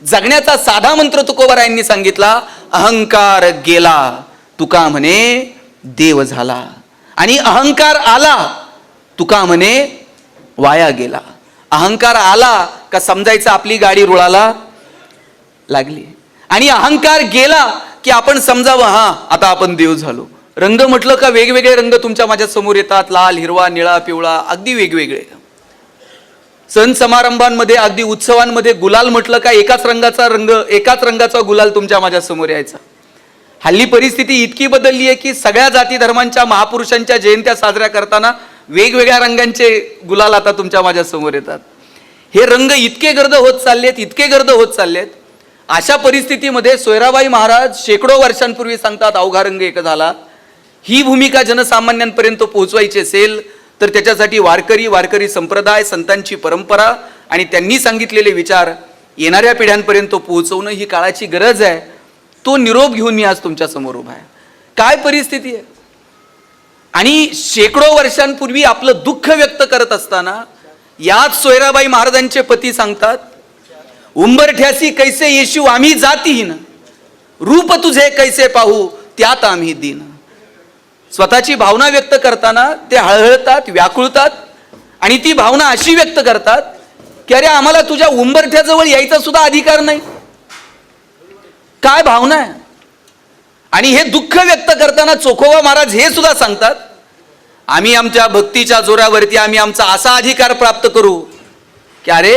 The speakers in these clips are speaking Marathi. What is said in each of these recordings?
जगण्याचा साधा मंत्र तुकोबारायांनी सांगितला, अहंकार गेला तुका म्हणे देव झाला, आणि अहंकार आला तुका म्हणे वाया गेला. अहंकार आला का समजायचं आपली गाडी रुळाला लागली, आणि अहंकार गेला की आपण समजावं हा आता आपण देव झालो. रंग म्हटलं का वेगवेगळे रंग तुमच्या माझ्या समोर येतात, लाल, हिरवा, निळा, पिवळा, अगदी वेगवेगळे. सण समारंभांमध्ये, अगदी उत्सवांमध्ये गुलाल म्हटलं का एकाच रंगाचा गुलाल तुमच्या माझ्या समोर यायचा. हल्ली परिस्थिती इतकी बदलली आहे की सगळ्या जाती धर्मांच्या महापुरुषांच्या जयंत्या साजऱ्या करताना वेगवेगळ्या रंगांचे गुलाल आता तुमच्या माझ्या समोर येतात. हे रंग इतके गर्द होत चाललेत. अशा परिस्थितीमध्ये सोयराबाई महाराज शेकडो वर्षांपूर्वी सांगतात, अवघा रंग एक झाला. ही भूमिका जनसामान्यांपर्यंत पोहोचवायची असेल तर त्याच्यासाठी वारकरी संप्रदाय, संतांची परंपरा आणि त्यांनी सांगितलेले विचार येणाऱ्या पिढ्यांपर्यंत पोहोचवणं ही काळाची गरज आहे. तो निरोप घेऊन मी आज तुमच्या समोर उभा आहे. काय परिस्थिती आहे, आणि शेकडो वर्षांपूर्वी आपलं दुःख व्यक्त करत असताना याच सोयराबाई महाराजांचे पती सांगतात, उंबरठ्यासी कैसे येशू आम्ही जातीहीन, रूप तुझे कैसे पाहू त्यात आम्ही दीन. स्वतःची भावना व्यक्त करताना ते हळहळतात, व्याकुळतात, आणि ती भावना अशी व्यक्त करतात की अरे आम्हाला तुझ्या उंबरठ्याजवळ यायचा सुद्धा अधिकार नाही. काय भावना आहे. आणि हे दुःख व्यक्त करताना चोखोबा महाराज हे सुद्धा सांगतात, आम्ही आमच्या भक्तीच्या जोरावरती आम्ही आमचा असा अधिकार प्राप्त करू की अरे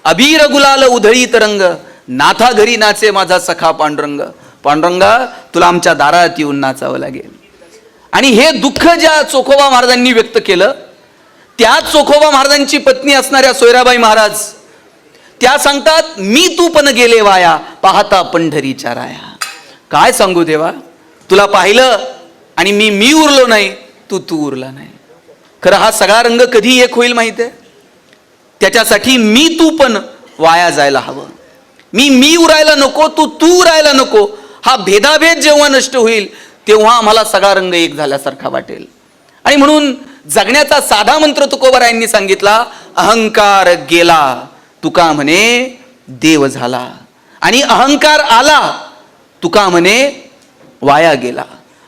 अबीर गुलाल उधळीत रंग, नाथा घरी नाचे माझा सखा पांडुरंग. पांडुरंगा तुला आमच्या दारात येऊन नाचावं लागेल. आणि हे दुःख ज्या चोखोबा महाराजांनी व्यक्त केलं, त्या चोखोबा महाराजांची पत्नी असणाऱ्या सोयराबाई महाराज त्या सांगतात, मी तू पण गेले वाया पाहता पंढरीच्या राया. काय सांगू देवा, तुला पाहिलं आणि मी उरलो नाही, तू उरला नाही. खरं हा सगळा रंग कधी एक होईल माहिती आहे? त्याच्यासाठी मी तू पण वाया जायला हवं. मी उरायला नको, तू उरायला नको. हा भेदाभेद जेव्हा नष्ट होईल तेव्हा आम्हाला सगळा रंग एक झाल्यासारखा वाटेल. आणि म्हणून जगण्याचा साधा मंत्र तुकोबारायांनी सांगितला, अहंकार गेला तुका म्हणे देव झाला, आणि अहंकार आला तुका म्हणे वाया गेला.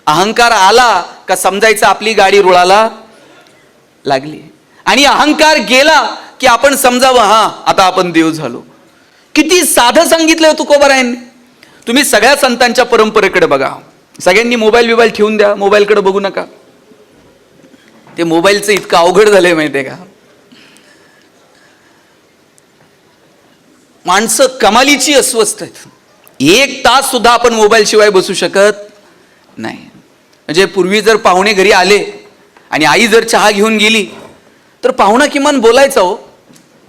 अहंकार आला का समजायचं आपली गाडी रुळाला लागली, आणि अहंकार गेला की आपण समजावं हा आता आपण देव झालो. किती साधं सांगितलं तुकोबारायांनी. तुम्ही सगळ्या संतांच्या परंपरेकडे बघा. सगळ्यांनी मोबाईल ठेवून द्या, मोबाईलकडे बघू नका. ते मोबाईलचं इतकं अवघड झालंय माहितीये का. माणसं कमालीची अस्वस्थ आहेत. 1 तास सुद्धा आपण मोबाईल शिवाय बसू शकत नाही. म्हणजे पूर्वी जर पाहुणे घरी आले आणि आई जर चहा घेऊन गेली तर पाहुणा किमान बोलायचा, हो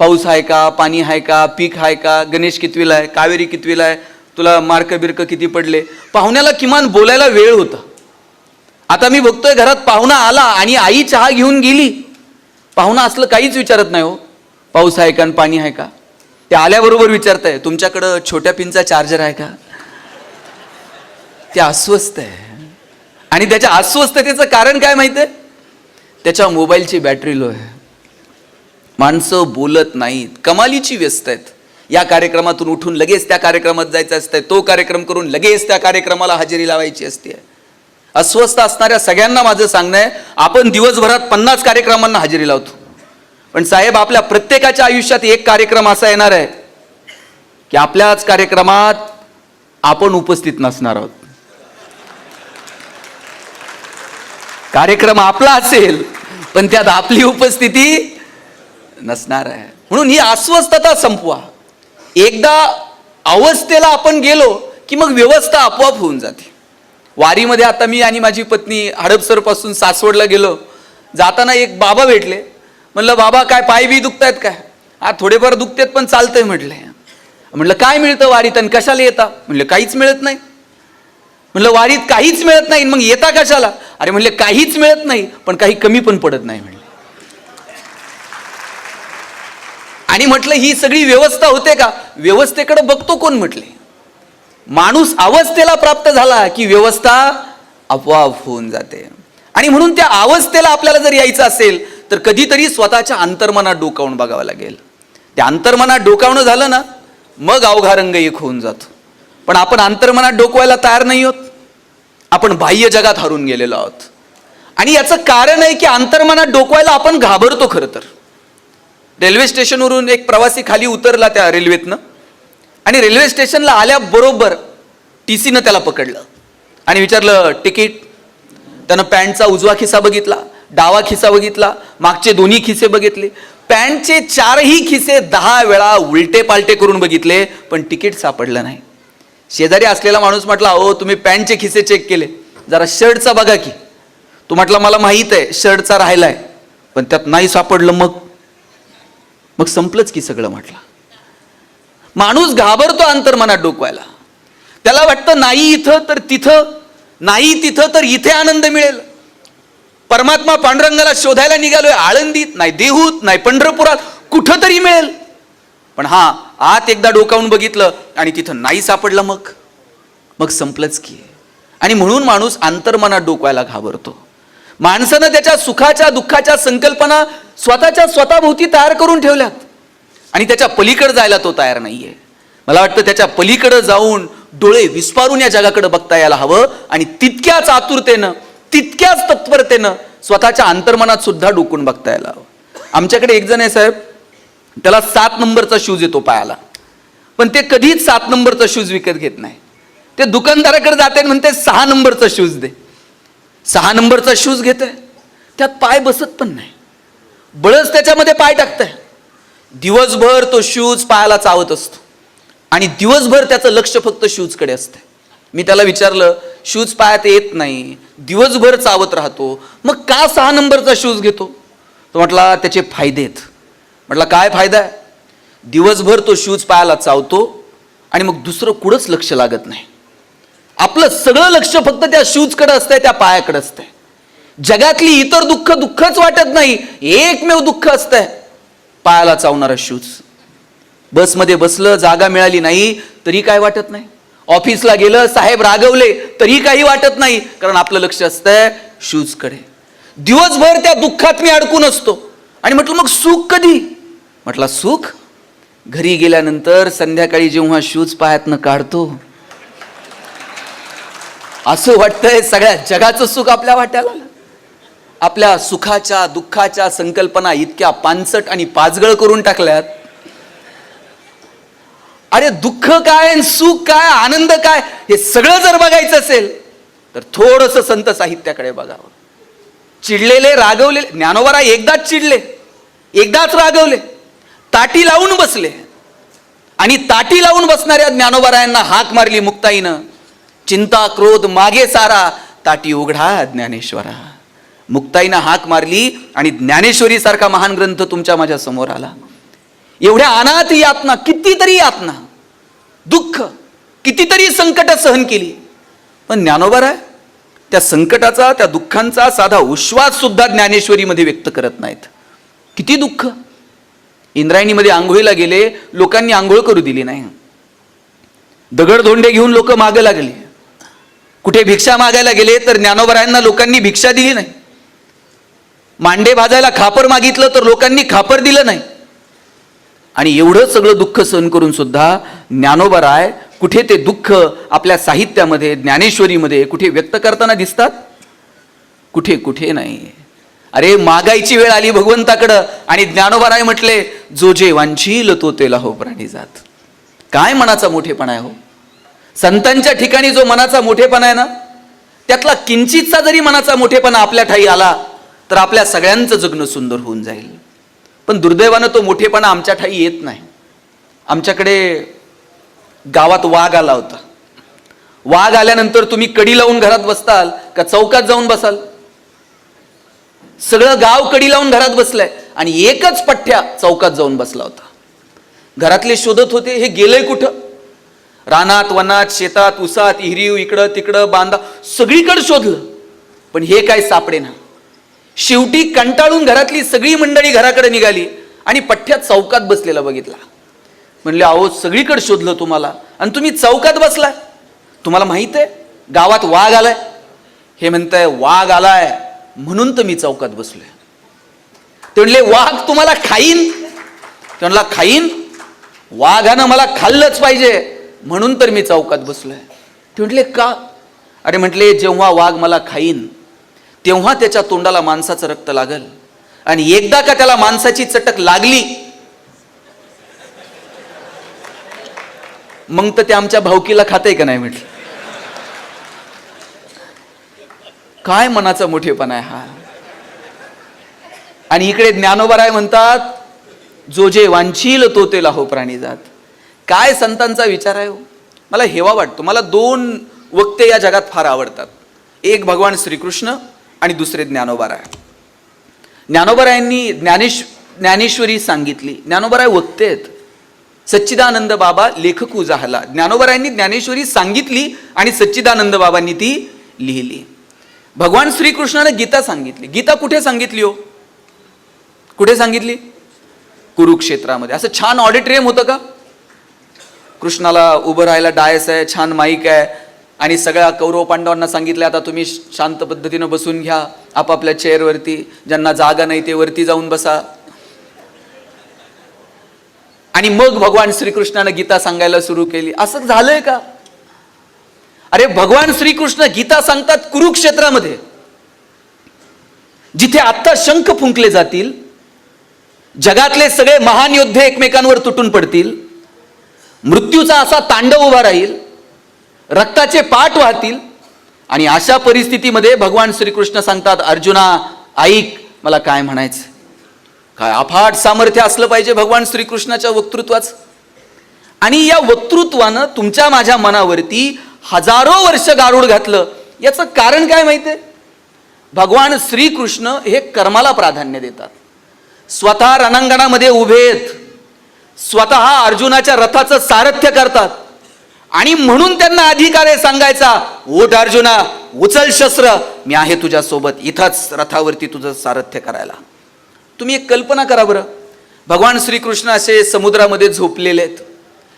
पाऊस आहे का, पाणी आहे का, पीक आहे का, गणेश कितवीला आहे, कावेरी कितवीला आहे, तुला मार्क बिर्क किती पडले. पाहुण्याला किमान बोलायला वेळ होता. आता मी बघतोय घरात पाहुणा आला आणि आई चहा घेऊन गेली, पाहुणा असलं काहीच विचारत नाही, हो पाऊस आहे का आणि पाणी आहे का. ते आल्याबरोबर विचारताय तुमच्याकडं छोट्या पिनचा चार्जर आहे का. ते अस्वस्थ आहे. आणि त्याच्या अस्वस्थतेचं कारण काय माहितीये, त्याच्या मोबाईलची बॅटरी लो आहे. माणसं बोलत नाहीत, कमालीची व्यस्त आहेत. या कार्यक्रमातून उठून लगेच त्या कार्यक्रमात जायचं असतंय, तो कार्यक्रम करून लगेच त्या कार्यक्रमाला हजेरी लावायची असते. अस्वस्थ असणाऱ्या सगळ्यांना माझं सांगणं आहे, आपण दिवसभरात 50 कार्यक्रमांना हजेरी लावतो, पण साहेब आपल्या प्रत्येकाच्या आयुष्यात एक कार्यक्रम असा येणार आहे की आपल्याच कार्यक्रमात आपण उपस्थित नसणार आहोत. कार्यक्रम आपला असेल पण त्यात आपली उपस्थिती नसणार आहे. म्हणून ही अस्वस्थता संपवा. एकदा अवस्थेला आपण गेलो की मग व्यवस्था आपोआप होऊन जाते. वारीमध्ये आता मी आणि माझी पत्नी हडपसर पासून सासवडला गेलो. जाताना एक बाबा भेटले. म्हणलं बाबा काय पाय बी दुखतायत काय. हा थोडेफार दुखतेत पण चालतंय म्हटले. म्हणलं काय मिळतं वारीत आणि कशाला येता. म्हणलं काहीच मिळत नाही. म्हणलं वारीत काहीच मिळत नाही मग येता कशाला. अरे म्हणले काहीच मिळत नाही पण काही कमी पण पडत नाही म्हणले. आणि म्हटलं ही सगळी व्यवस्था होते का. व्यवस्थेकडे बघतो कोण म्हटले. माणूस अवस्थेला प्राप्त झाला की व्यवस्था आपोआप होऊन जाते. आणि म्हणून त्या अवस्थेला आपल्याला जर यायचं असेल तर कधीतरी स्वतःच्या अंतर्मनात डोकावून बघावं लागेल. त्या अंतर्मनात डोकावणं झालं ना मग अवघा रंग एक होऊन जातो. पण आपण अंतर्मनात डोकवायला तयार नाही आहोत. आपण बाह्य जगात हरून गेलेलो आहोत. आणि याचं कारण आहे की अंतर्मनात डोकवायला आपण घाबरतो. खरं तर रेल्वे स्टेशनवरून एक प्रवासी खाली उतरला त्या रेल्वेतनं, आणि रेल्वे स्टेशनला आल्याबरोबर TCनं त्याला पकडलं आणि विचारलं तिकीट. त्यानं पॅन्टचा उजवा खिसा बघितला, डावा खिसा बघितला, मागचे दोन्ही खिसे बघितले, पॅन्टचे 4ही खिसे 10 वेळा उलटे पालटे करून बघितले, पण तिकीट सापडलं नाही. शेजारी असलेला माणूस म्हटला, अहो तुम्ही पॅन्टचे खिसे चेक केले, जरा शर्टचा बघा की. तो म्हटला, मला माहित आहे शर्टचा राहिलाय, पण त्यात नाही सापडलं. मग संपलंच की सगळं. म्हटलं माणूस घाबरतो अंतर्मनात डोकवायला. त्याला वाटतं नाही इथं तर तिथं, नाही तिथं तर इथे आनंद मिळेल. परमात्मा पांडुरंगाला शोधायला निघालोय आळंदीत, नाही देहूत, नाही पंढरपुरात, कुठं तरी मिळेल. पण आत एकदा डोकावून बघितलं आणि तिथं नाही सापडलं, मग संपलंच की. आणि म्हणून माणूस अंतर्मनात डोकवायला घाबरतो. माणसानं त्याच्या सुखाच्या दुःखाच्या संकल्पना स्वतःच्या स्वतःभोवती तयार करून ठेवल्यात, आणि त्याच्या पलीकडे जायला तो तयार नाहीये. मला वाटतं त्याच्या पलीकडे जाऊन डोळे विस्पारून या जगाकडे बघता यायला हवं, आणि तितक्याच आतुरतेनं, तितक्याच तत्परतेनं स्वतःच्या अंतर्मनात सुद्धा डोकून बघता यायला हवं. आमच्याकडे एक जण आहे साहेब, त्याला 7 नंबरचा शूज येतो पायाला, पण ते कधीच 7 नंबरचा शूज विकत घेत नाही. ते दुकानदाराकडे जाते म्हणते 6 नंबरचा शूज दे. 6 नंबरचा शूज घेते, त्यात पाय बसत पण नाही, बळच त्याच्यामध्ये पाय टाकताय. दिवसभर तो शूज पायाला चावत असतो, आणि दिवसभर त्याचं लक्ष फक्त शूजकडे असतं. मी त्याला विचारलं, शूज पायात येत नाही, दिवसभर चावत राहतो, मग का 6 नंबरचा शूज घेतो? तो म्हटला त्याचे फायदे आहेत. म्हटलं काय फायदा आहे? दिवसभर तो शूज पायाला चावतो आणि मग दुसरं कुठंच लक्ष लागत नाही. आपलं सगळं लक्ष फक्त त्या शूजकडे असतंय, त्या पायाकडे असतंय. जगातली इतर दुःख दुःखच वाटत नाही, एकमेव दुःख असतंय पायाला चावणारा शूज. बसमध्ये बसलं, जागा मिळाली नाही तरी काय वाटत नाही. ऑफिसला गेलं, साहेब रागवले तरी काही वाटत नाही, कारण आपलं लक्ष असतंय शूजकडे. दिवसभर त्या दुःखात मी अडकून असतो. आणि म्हटलं मग सुख कधी? म्हटलं सुख घरी गेल्यानंतर, संध्याकाळी जेव्हा शूज पायातनं काढतो, असं वाटतंय सगळ्या जगाचं सुख आपल्या वाट्याला. आपल्या सुखाच्या दुःखाच्या संकल्पना इतक्या पानसट आणि पाचगळ करून टाकल्यात. अरे दुःख काय, सुख काय, आनंद काय, हे सगळं जर बघायचं असेल तर थोडस संत साहित्याकडे बघावं. चिडलेले, रागवलेले ज्ञानोबा एकदाच चिडले, एकदाच रागवले, ताटी लावून बसले, आणि ताटी लावून बसणाऱ्या ज्ञानोबारायांना हाक मारली मुक्ताईनं, चिंता क्रोध मागे सारा, ताटी उघडा ज्ञानेश्वरा. मुक्ताईनं हाक मारली आणि ज्ञानेश्वरी सारखा महान ग्रंथ तुमच्या माझ्या समोर आला. एवढ्या अनाथ यातना, कितीतरी यातना, दुःख, कितीतरी संकट सहन केली, पण ज्ञानोबा त्या संकटाचा, त्या दुःखांचा साधा उश्वास सुद्धा ज्ञानेश्वरीमध्ये व्यक्त करत नाहीत. किती दुःख. इंद्रायणीमध्ये आंघोळीला गेले, लोकांनी आंघोळ करू दिली नाही. दगडधोंडे घेऊन लोक मागे लागले. कुठे भिक्षा मागायला गेले तर ज्ञानोबरायांना लोकांनी भिक्षा दिली नाही. मांडे भाजायला खापर मागितलं तर लोकांनी खापर दिलं नाही. आणि एवढं सगळं दुःख सहन करून सुद्धा ज्ञानोबराय कुठे ते दुःख आपल्या साहित्यामध्ये, ज्ञानेश्वरीमध्ये कुठे व्यक्त करताना दिसतात? कुठे कुठे नाही. अरे मागायची वेळ आली भगवंताकडं, आणि ज्ञानोबराय म्हटले, जो जे वांछील तो तेला हो प्राणी जात. काय मनाचा मोठेपणा आहे हो. संतांच्या ठिकाणी जो मनाचा मोठेपणा आहे ना, त्यातला किंचितचा जरी मनाचा मोठेपणा आपल्या ठाई आला तर आपल्या सगळ्यांचं जगणं सुंदर होऊन जाईल. पण दुर्दैवानं तो मोठेपणा आमच्या ठाई येत नाही. आमच्याकडे गावात वाघ आला होता. वाघ आल्यानंतर तुम्ही कडी लावून घरात बसताल का चौकात जाऊन बसाल? सगळं गाव कडी लावून घरात बसलंय, आणि एकच पठ्ठ्या चौकात जाऊन बसला होता. घरातले शोधत होते हे गेलंय कुठं. रानात, वनात, शेतात, उसात, हिरीव, इकडं तिकडं, बांधा, सगळीकडे शोधलं, पण हे काय सापडेना. शेवटी कंटाळून घरातली सगळी मंडळी घराकडे निघाली आणि पठ्ठ्यात चौकात बसलेला बघितला. म्हणले, अहो सगळीकडे शोधलं तुम्हाला आणि तुम्ही चौकात बसलाय. तुम्हाला माहित आहे गावात वाघ आलाय? हे म्हणताय वाघ आलाय म्हणून तर मी चौकात बसलोय. ते म्हणले वाघ तुम्हाला खाईन? ते म्हणला खाईन. वाघानं मला खाल्लंच पाहिजे म्हणून तर मी चौकात बसलोय. ते म्हटले का? अरे म्हटले, जेव्हा वाघ मला खाईन तेव्हा त्याच्या तोंडाला माणसाचं रक्त लागल, आणि एकदा का त्याला माणसाची चटक लागली मग तर ते आमच्या भावकीला खाते का नाही. म्हटलं काय मनाचा मोठेपणा आहे हा. आणि इकडे ज्ञानोबराय म्हणतात, जो जे वांछील तो ते लाहो प्राणी जात. काय संतांचा विचार आहे हो. मला हेवा वाटतो. मला दोन वक्ते या जगात फार आवडतात. एक भगवान श्रीकृष्ण आणि दुसरे ज्ञानोबराय. ज्ञानोबरायांनी ज्ञानेश्वरी सांगितली. ज्ञानोबराय वक्ते आहेत. सच्चिदानंद बाबा लेखकू झाला. ज्ञानोबरायांनी ज्ञानेश्वरी सांगितली आणि सच्चिदानंद बाबांनी ती लिहिली. भगवान श्रीकृष्णाने गीता सांगितली. गीता कुठे सांगितली हो? कुठे सांगितली? कुरुक्षेत्रामध्ये. असं छान ऑडिटोरियम होतं का? कृष्णाला उभं राहायला डायस आहे, छान माईक आहे, आणि सगळ्या कौरव पांडवांना सांगितलं आता तुम्ही शांत पद्धतीनं बसून घ्या आपापल्या चेअरवरती, ज्यांना जागा नाही ते वरती जाऊन बसा. आणि मग भगवान श्रीकृष्णाने गीता सांगायला सुरू केली. असं झालंय का? अरे भगवान श्रीकृष्ण गीता सांगतात कुरुक्षेत्रामध्ये, जिथे आत्ता शंख फुंकले जातील, जगातले सगळे महान योद्धे एकमेकांवर तुटून पडतील, मृत्यूचा असा तांडव उभा राहील, रक्ताचे पाट वाहतील, आणि अशा परिस्थितीमध्ये भगवान श्रीकृष्ण सांगतात, अर्जुना ऐक मला काय म्हणायचं. काय अफाट सामर्थ्य असलं पाहिजे भगवान श्रीकृष्णाच्या वक्तृत्वाचं. आणि या वक्तृत्वानं तुमच्या माझ्या मनावरती हजारो वर्ष गारूड घातलं. याचं कारण काय माहितीये? भगवान श्रीकृष्ण हे कर्माला प्राधान्य देतात. स्वतः रणांगणामध्ये उभेत, स्वतः अर्जुनाच्या रथाचं सारथ्य करतात, आणि म्हणून त्यांना अधिकार आहे सांगायचा, ओढ अर्जुना उचल शस्त्र, मी आहे तुझ्या सोबत, इथंच रथावरती तुझं सारथ्य करायला. तुम्ही एक कल्पना करा बरं, भगवान श्रीकृष्ण असे समुद्रामध्ये झोपलेले आहेत,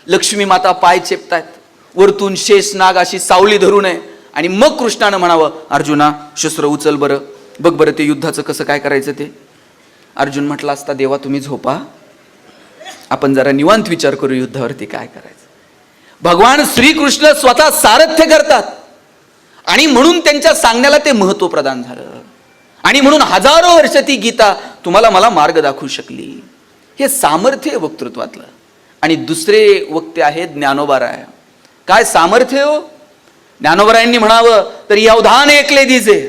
लक्ष्मी माता पाय चेपतायत, वरतून शेष नाग अशी सावली धरू नये, आणि मग कृष्णानं म्हणावं, अर्जुना शस्त्र उचल बरं, बघ बरं ते युद्धाचं कसं काय करायचं ते. अर्जुन म्हटला असता, देवा तुम्ही झोपा, आपण जरा निवांत विचार करू युद्धावरती काय करायचं. भगवान श्रीकृष्ण स्वतः सारथ्य करतात, आणि म्हणून त्यांच्या सांगण्याला ते महत्व प्रदान झालं, आणि म्हणून हजारो वर्ष ती गीता तुम्हाला मला मार्ग दाखवू शकली. हे सामर्थ्य वक्तृत्वातलं. आणि दुसरे वक्ते आहेत ज्ञानोबराय. काय सामर्थ्य हो? ज्ञानोबरायांनी म्हणावं तर अवधान ऐकले दिजे,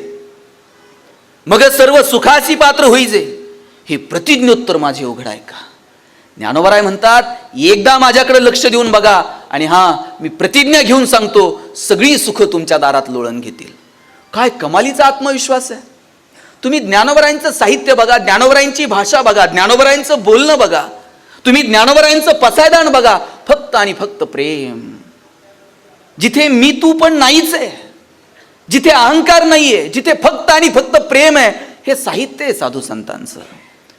मग सर्व सुखाची पात्र होईजे, हे प्रतिज्ञोत्तर माझे उघड आहे का. ज्ञानोबराय म्हणतात, एकदा माझ्याकडे लक्ष देऊन बघा, आणि मी प्रतिज्ञा घेऊन सांगतो, सगळी सुख तुमच्या दारात लोळण घेतील. काय कमालीचा आत्मविश्वास आहे. तुम्ही ज्ञानोबरायांचं साहित्य बघा, ज्ञानोबरायांची भाषा बघा, ज्ञानोबरायांचं बोलणं बघा, तुम्ही ज्ञानोबरायांचं पसायदान बघा, फक्त आणि फक्त प्रेम. जिथे मी तू पण नाहीच आहे, जिथे अहंकार नाहीये, जिथे फक्त आणि फक्त प्रेम आहे, हे साहित्य आहे साधू संतांचं.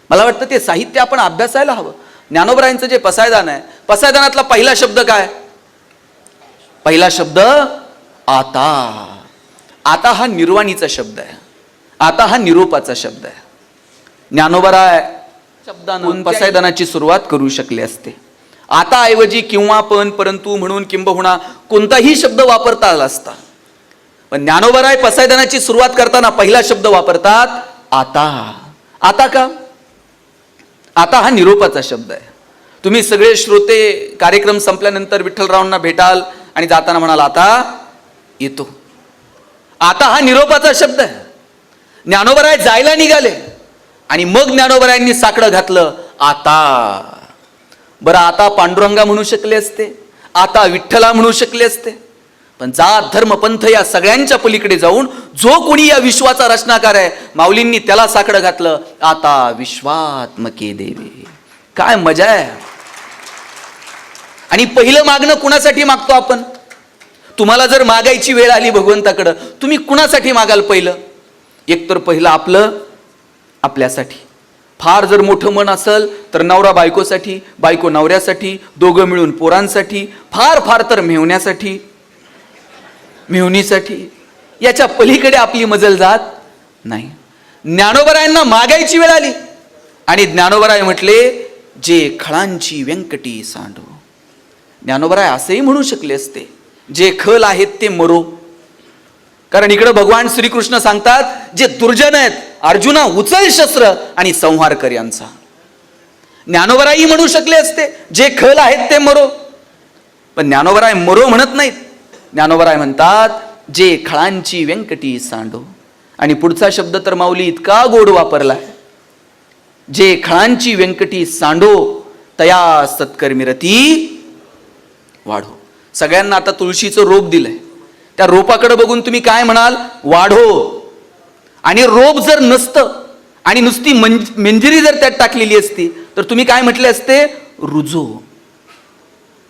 मला वाटतं ते साहित्य आपण अभ्यासायला हवं. ज्ञानोबरायांचं जे पसायदान आहे, पसायदानातला पहिला शब्द काय? पहिला शब्द आता. आता हा निर्वाणीचा शब्द आहे, आता हा निरोपाचा शब्द आहे. ज्ञानोबराय शब्दानं पसायदानाची सुरुवात करू शकले असते. आता ऐवजी किंवा पण, परंतु, म्हणून, किंबहुना कोणताही शब्द वापरता आला असता. पण ज्ञानोबराय पसायदानाची सुरुवात करताना पहिला शब्द वापरतात, आता. आता का? आता हा निरोपाचा शब्द आहे. तुम्ही सगळे श्रोते कार्यक्रम संपल्यानंतर विठ्ठलरावांना भेटाल आणि जाताना म्हणाल, आता येतो. आता हा निरोपाचा शब्द आहे. ज्ञानोबराय जायला निघाले, आणि मग ज्ञानोबरायांनी साकडं घातलं, आता. बरं, आता पांडुरंगा म्हणू शकले असते, आता विठ्ठला म्हणू शकले असते, पण जात धर्म पंथ या सगळ्यांच्या पलीकडे जाऊन जो कोणी या विश्वाचा रचनाकार आहे, माऊलींनी त्याला साकडं घातलं, आता विश्वात्मके देवे. काय मजा आहे. आणि पहिलं मागणं कुणासाठी मागतो आपण? तुम्हाला जर मागायची वेळ आली भगवंताकडं, तुम्ही कुणासाठी मागाल पहिलं? एकतर पहिलं आपल्यासाठी. फार जर मोठं मन असेल तर नवरा बायकोसाठी, बायको नवऱ्यासाठी, दोघं मिळून पोरांसाठी, फार फार तर मेहुण्यासाठी, मेहुणीसाठी. याच्या पलीकडे आपली मजल जात नाही. ज्ञानोबरायांना मागायची वेळ आली, आणि ज्ञानोबराय म्हटले, जे खळांची व्यंकटी सांडो. ज्ञानोबराय असंही म्हणू शकले असते, जे खल आहेत ते मरो. कारण इकडे भगवान श्रीकृष्ण सांगतात जे दुर्जन आहेत, अर्जुना उचल शस्त्र आणि संहार कर यांचा. ज्ञानोबराई म्हणू शकले असते जे खल आहेत ते मरो, पण ज्ञानोबराय मरो म्हणत नाहीत. ज्ञानोबराय म्हणतात जे खळांची व्यंकटी सांडो. आणि पुढचा शब्द तर माऊली इतका गोड वापरलाय, जे खळांची व्यंकटी सांडो तया सत्कर्मी रती वाढो. सगळ्यांना आता तुळशीचं रोप दिलंय, त्या रोपाकडे बघून तुम्ही काय म्हणाल? वाढो. आणि रोप जर नसतं आणि नुसती मंजिरी जर त्यात टाकलेली असती तर तुम्ही काय म्हटले असते? रुजो.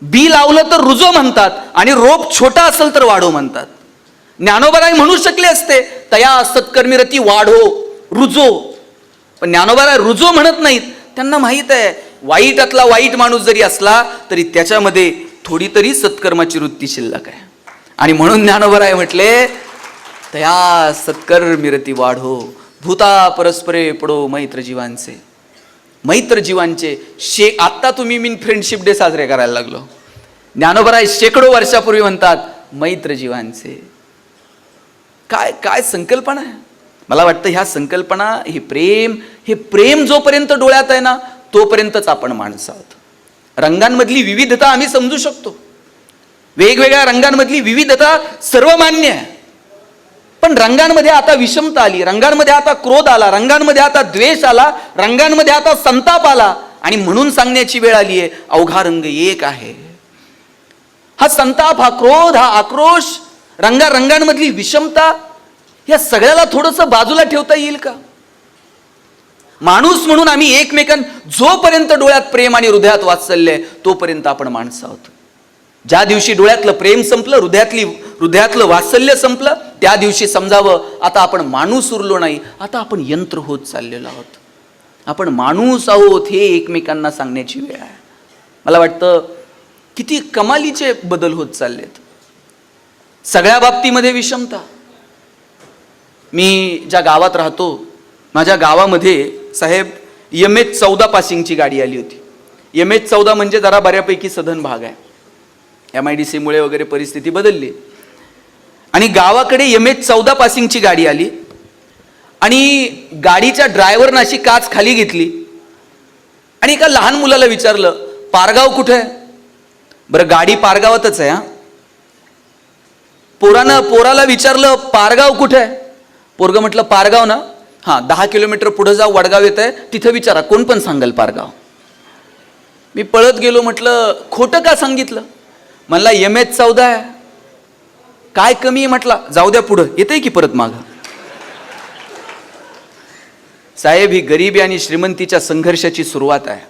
बी लावलं तर रुजो म्हणतात आणि रोप छोटा असेल तर वाढो म्हणतात. ज्ञानोबराय म्हणू शकले असते तया सत्कर्मी रती वाढो, रुजो. पण ज्ञानोबराय रुजो म्हणत नाहीत. त्यांना माहित आहे वाईटातला वाईट माणूस जरी असला तरी त्याच्यामध्ये थोडी तरी सत्कर्माची वृत्ती शिल्लक आहे. आणि म्हणून ज्ञानोबराय म्हटले तया सत्कर्मी रती वाढो. भूता परस्परे पडो मैत्र जीवांचे. मैत्र जीवांचे आत्ता तुम्ही मी फ्रेंडशिप डे साजरे करायला लागलो. ज्ञानोबराय शेकडो वर्षापूर्वी म्हणतात मैत्र जीवांचे. काय काय संकल्पना आहे. मला वाटतं ह्या संकल्पना, हे प्रेम जोपर्यंत डोळ्यात आहे ना तोपर्यंतच आपण माणसं आहोत. रंगांमधली विविधता आम्ही समजू शकतो, वेगवेगळ्या रंगांमधली विविधता सर्वमान्य आहे. पण रंगांमध्ये आता विषमता आली, रंगांमध्ये आता क्रोध आला, रंगांमध्ये आता द्वेष आला, रंगांमध्ये आता संताप आला. आणि म्हणून सांगण्याची वेळ आली आहे अवघा रंग एक आहे. हा संताप, हा क्रोध, हा आक्रोश, रंगांमधली विषमता, या सगळ्याला थोडंसं बाजूला ठेवता येईल का? माणूस म्हणून आम्ही जोपर्यंत डोळ्यात प्रेम आणि हृदयात वात्सल्य तोपर्यंत आपण माणसं आहोत. ज्या दिवशी डोळ्यातलं प्रेम संपलं, हृदयातलं वात्सल्य संपलं, त्या दिवशी समजावं आता आपण माणूस उरलो नाही, आता आपण यंत्र होत चाललेलो आहोत. आपण माणूस आहोत हे एकमेकांना सांगण्याची वेळ आहे. मला वाटतं किती कमालीचे बदल होत चाललेत सगळ्या बाबतीमध्ये. विषमता. मी ज्या गावात राहतो, माझ्या गावामध्ये साहेब MH14 पासिंगची गाडी आली होती. MH14 म्हणजे जरा बऱ्यापैकी सधन भाग आहे. MIDC मुळे वगैरे परिस्थिती बदलली आणि गावाकडे MH14 पासिंगची गाडी आली आणि गाडीच्या ड्रायव्हरनं अशी काच खाली घेतली आणि एका लहान मुलाला विचारलं पारगाव कुठे आहे? बरं गाडी पारगावातच आहे. पोराला विचारलं पारगाव कुठे आहे? पोरगं म्हटलं पारगाव ना, हां 10 किलोमीटर पुढे जाऊ वडगाव येत आहे, तिथं विचारा कोण पण सांगेल पारगाव. मी पळत गेलो, म्हटलं खोटं का सांगितलं? म्हणला MH14 आहे. काय कमी आहे म्हटलं, जाऊ द्या पुढं येतंय की परत मागं. साहेब ही गरिबी आणि श्रीमंतीच्या संघर्षाची सुरुवात आहे.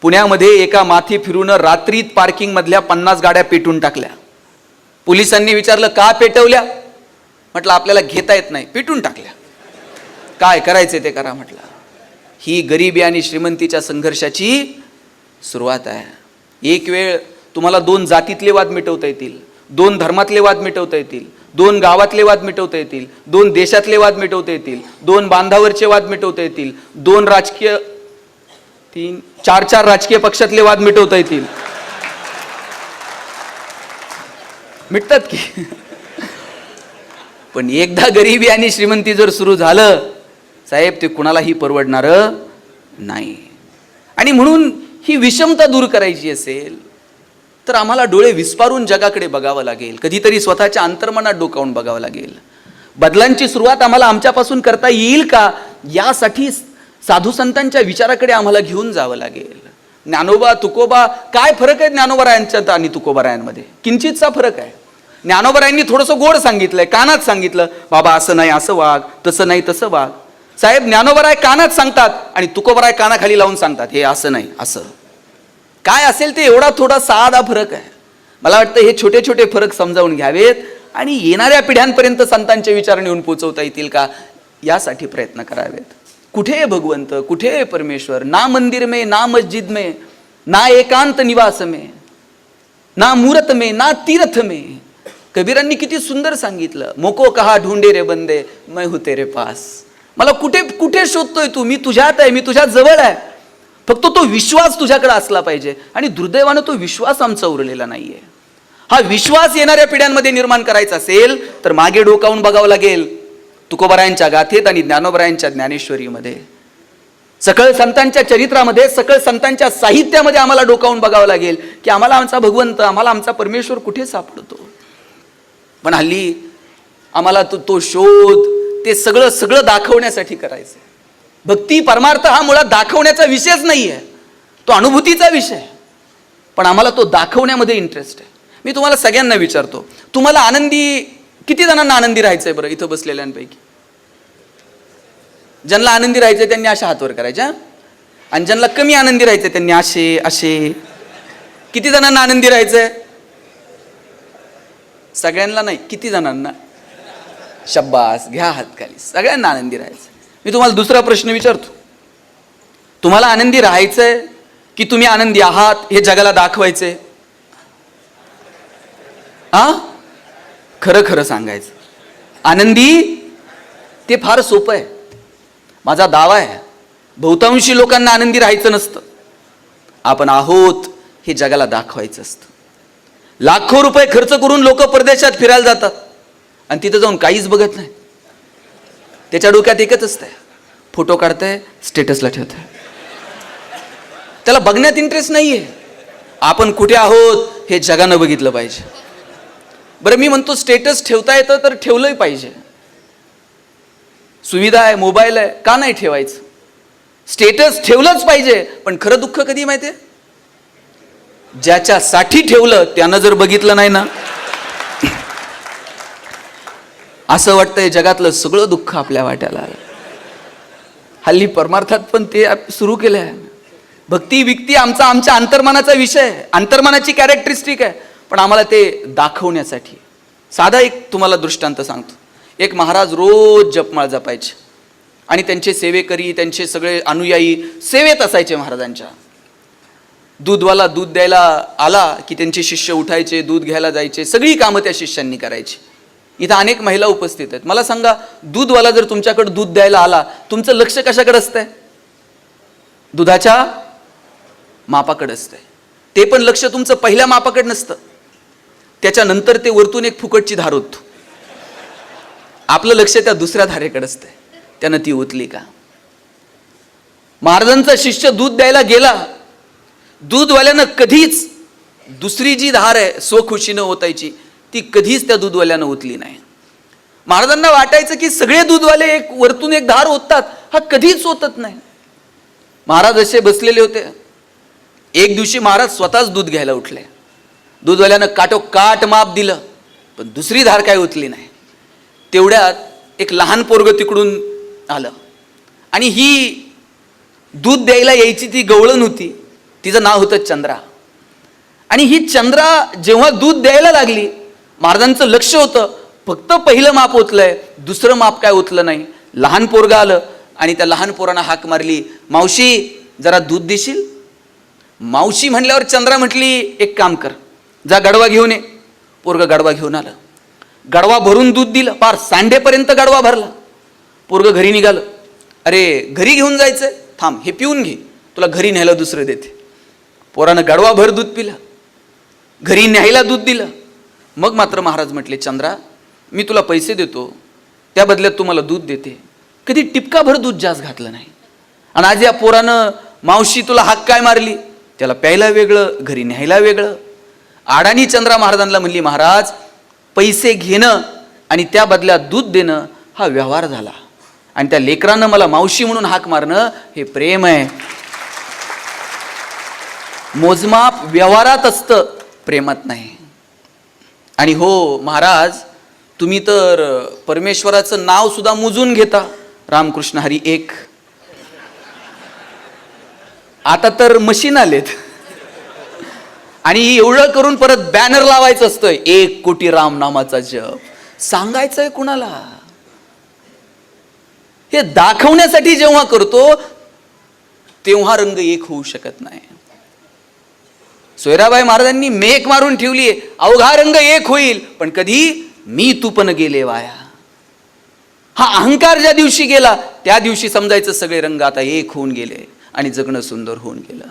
पुण्यामध्ये एका माथी फिरून रात्रीत पार्किंग मधल्या 50 गाड्या पेटून टाकल्या. पोलिसांनी विचारलं का पेटवल्या? म्हटलं आपल्याला घेता येत नाही, पेटून टाकल्या. काय करायचे ते करा म्हटलं. ही गरिबी आणि श्रीमंतीच्या संघर्षाची सुरुवात आहे. एक वेळ तुम्हाला 2 जातीतले वाद मिटवता येतील, 2 धर्मातले वाद मिटवता येतील, 2 गावातले वाद मिटवता येतील, 2 देशातले वाद मिटवता येतील, 2 बांधावरचे वाद मिटवता येतील, 2 राजकीय 4 राजकीय पक्षातले वाद मिटवता येतील. मिटतात की. पण एकदा गरिबी आणि श्रीमंती जर सुरू झालं साहेब ते कुणालाही परवडणार नाही. आणि म्हणून ही विषमता दूर करायची असेल तर आम्हाला डोळे विस्पारून जगाकडे बघावं लागेल, कधीतरी स्वतःच्या अंतर्मनात डोकावून बघावं लागेल. बदलांची सुरुवात आम्हाला आमच्यापासून करता येईल का, यासाठी साधू संतांच्या विचाराकडे आम्हाला घेऊन जावं लागेल. ज्ञानोबा तुकोबा, काय फरक आहे ज्ञानोबरायांच्यात आणि तुकोबारायांमध्ये? किंचितचा फरक आहे. ज्ञानोबरायांनी थोडंसं गोड सांगितलंय, कानात सांगितलं बाबा असं नाही असं वाग, तसं नाही तसं वाग. साहेब ज्ञानोबराय कानात सांगतात आणि तुकोबराय कानाखाली लावून सांगतात हे असं नाही असं. काय असेल ते एवढा थोडा साधा फरक आहे. मला वाटतं हे छोटे छोटे फरक समजावून घ्यावेत आणि येणाऱ्या पिढ्यांपर्यंत संतांचे विचार नेऊन पोचवता येतील का यासाठी प्रयत्न करावेत. कुठे भगवंत, कुठे परमेश्वर? ना मंदिर में, ना मस्जिद में, ना एकांत निवास में, ना मूर्त में, ना तीर्थ में. कबीरांनी किती सुंदर सांगितलं, मोको कहा ढूंढे रे बंदे मैं हूं तेरे पास. मला कुठे कुठे शोधतोय तू? मी तुझ्यात आहे, मी तुझ्या जवळ आहे. फक्त तो विश्वास तुझ्याकडे असला पाहिजे. आणि दुर्दैवानं तो विश्वास आमचा उरलेला नाहीये. हा विश्वास येणाऱ्या पिढ्यांमध्ये निर्माण करायचा असेल तर मागे डोकावून बघावं लागेल तुकोबारायांच्या गाथेत आणि ज्ञानोबरायांच्या ज्ञानेश्वरीमध्ये, सकळ संतांच्या चरित्रामध्ये, सकळ संतांच्या साहित्यामध्ये आम्हाला डोकावून बघावं लागेल की आम्हाला आमचा भगवंत, आम्हाला आमचा परमेश्वर कुठे सापडतो. पण हल्ली आम्हाला तो शोध, ते सगळं दाखवण्यासाठी करायचं. भक्ती परमार्थ हा मुळात दाखवण्याचा विषयच नाही आहे, तो अनुभूतीचा विषय आहे. पण आम्हाला तो दाखवण्यामध्ये इंटरेस्ट आहे. मी तुम्हाला सगळ्यांना विचारतो, तुम्हाला आनंदी, किती जणांना आनंदी राहायचंय बरं इथं बसलेल्यांपैकी? ज्यांना आनंदी राहायचंय त्यांनी अशा हातवर करायच्या, आणि ज्यांना कमी आनंदी राहायचंय त्यांनी असे असे. किती जणांना आनंदी राहायचंय? सगळ्यांना नाही, किती जणांना? शब्बास, घ्या हात खाली. सगळ्यांना आनंदी राहायचं. मी तुम्हाला दुसरा प्रश्न विचारतो, तुम्हाला आनंदी राहायचंय की तुम्ही आनंदी आहात हे जगाला दाखवायचंय? खरं खरं सांगायचं. आनंदी ते फार सोपं आहे. माझा दावा आहे, बहुतांशी लोकांना आनंदी राहायचं नसतं. आपण आहोत हे जगाला दाखवायचं असतं. लाखो रुपये खर्च करून लोक परदेशात फिरायला जातात आणि तिथं जाऊन काहीच बघत नाही. त्याच्या डोक्यात एकच असतंय, फोटो काढताय, स्टेटसला ठेवताय. त्याला बघण्यात इंटरेस्ट नाहीये. आपण कुठे आहोत हे जगानं बघितलं पाहिजे. बरं, मी म्हणतो स्टेटस ठेवता येतं तर ठेवलंही पाहिजे. सुविधा आहे, मोबाईल आहे, का नाही ठेवायचं? स्टेटस ठेवलंच पाहिजे. पण खरं दुःख कधी माहितीये? ज्याच्यासाठी ठेवलं त्यानं जर बघितलं नाही ना, असं वाटतंय जगातलं सगळं दुःख आपल्या वाट्याला आलं. हल्ली परमार्थात पण ते सुरू केलं आहे. भक्ती विक्ती आमच्या अंतर्मनाचा विषय आहे, अंतर्मनाची कॅरेक्टरिस्टिक आहे. पण आम्हाला ते दाखवण्यासाठी. साधा एक तुम्हाला दृष्टांत सांगतो. एक महाराज रोज जपमाळ जपायचे आणि त्यांचे सेवेकरी, त्यांचे सगळे अनुयायी सेवेत असायचे महाराजांच्या. दूधवाला दूध द्यायला आला की त्यांचे शिष्य उठायचे, दूध घ्यायला जायचे, सगळी कामं त्या शिष्यांनी करायची. इथं अनेक महिला उपस्थित आहेत. मला सांगा, दूधवाला जर तुमच्याकडे दूध द्यायला आला, तुमचं लक्ष कशाकडे असतंय? दुधाच्या मापाकडे असतंय. ते पण लक्ष तुमचं पहिल्या मापाकडे नसतं, त्याच्यानंतर ते वरतून एक फुकटची धार ओततो. आपलं लक्ष त्या दुसऱ्या धारेकडे असतंय, त्यानं ती ओतली का? महाराजांचा शिष्य दूध द्यायला गेला, दूधवाल्यानं कधीच दुसरी जी धार आहे स्वखुशीनं ओतायची, ती कधीच त्या दूधवाल्यानं ओतली नाही. महाराजांना वाटायचं की सगळे दूधवाले एक वरतून एक धार ओततात, हा कधीच ओतत नाही. महाराज असे बसलेले होते. एक दिवशी महाराज स्वतःच दूध घ्यायला उठले. दूधवाल्यानं काटोकाट माप दिलं, पण दुसरी धार काय ओतली नाही. तेवढ्यात एक लहान पोरग तिकडून आलं आणि ही दूध द्यायला यायची ती गवळण होती, तिचं नाव होतं चंद्रा. आणि ही चंद्रा जेव्हा दूध द्यायला लागली, महाराजांचं लक्ष होतं फक्त पहिलं माप ओतलंय, दुसरं माप काय ओतलं नाही. लहान पोरग आलं आणि त्या लहान पोरानं हाक मारली, मावशी जरा दूध देशील? मावशी म्हणल्यावर चंद्रा म्हटली, एक काम कर, जा गडवा घेऊन ये. पोरग गडवा घेऊन आलं, गडवा भरून दूध दिलं, पार सांडेपर्यंत गडवा भरला. पोरग घरी निघालं. अरे घरी घेऊन जायचंय? थांब, हे पिऊन घे, तुला घरी न्यायला दुसरं देते. पोरानं गडवा भर दूध पिलं, घरी न्यायला दूध दिलं. मग मात्र महाराज म्हटले, चंद्रा मी तुला पैसे देतो, त्या बदल्यात तुम्हाला दूध देते. कधी टिपकाभर दूध जास्त घातलं नाही. आणि आज या पोरानं मावशी तुला हाक काय मारली, त्याला प्यायला वेगळं, घरी न्यायला वेगळं. आडाणी चंद्रा महाराजांना म्हणली, महाराज पैसे घेणं आणि त्या बदल्यात दूध देणं हा व्यवहार झाला, आणि त्या लेकरानं मला मावशी म्हणून हाक मारणं हे प्रेम आहे. मोजमाप व्यवहारात असतं, प्रेमात नाही. आणि हो महाराज, तुम्ही तर परमेश्वराचं नाव सुद्धा मोजून घेता, रामकृष्ण हरी एक. आता तर मशीन आलेत आणि एवढं करून परत बॅनर लावायचं असतं, 1 कोटी राम नामाचा जप. सांगायचंय कुणाला? हे दाखवण्यासाठी जेव्हा करतो तेव्हा रंग एक होऊ शकत नाही. सोयराबाई महाराजांनी मेक मारून ठेवली, अवघा रंग एक होईल, पण कधी मी तू पण गेले वाया. हा अहंकार ज्या दिवशी गेला त्या दिवशी समजायचं सगळे रंग आता एक होऊन गेले. आणि जगणं सुंदर होऊन गेलं.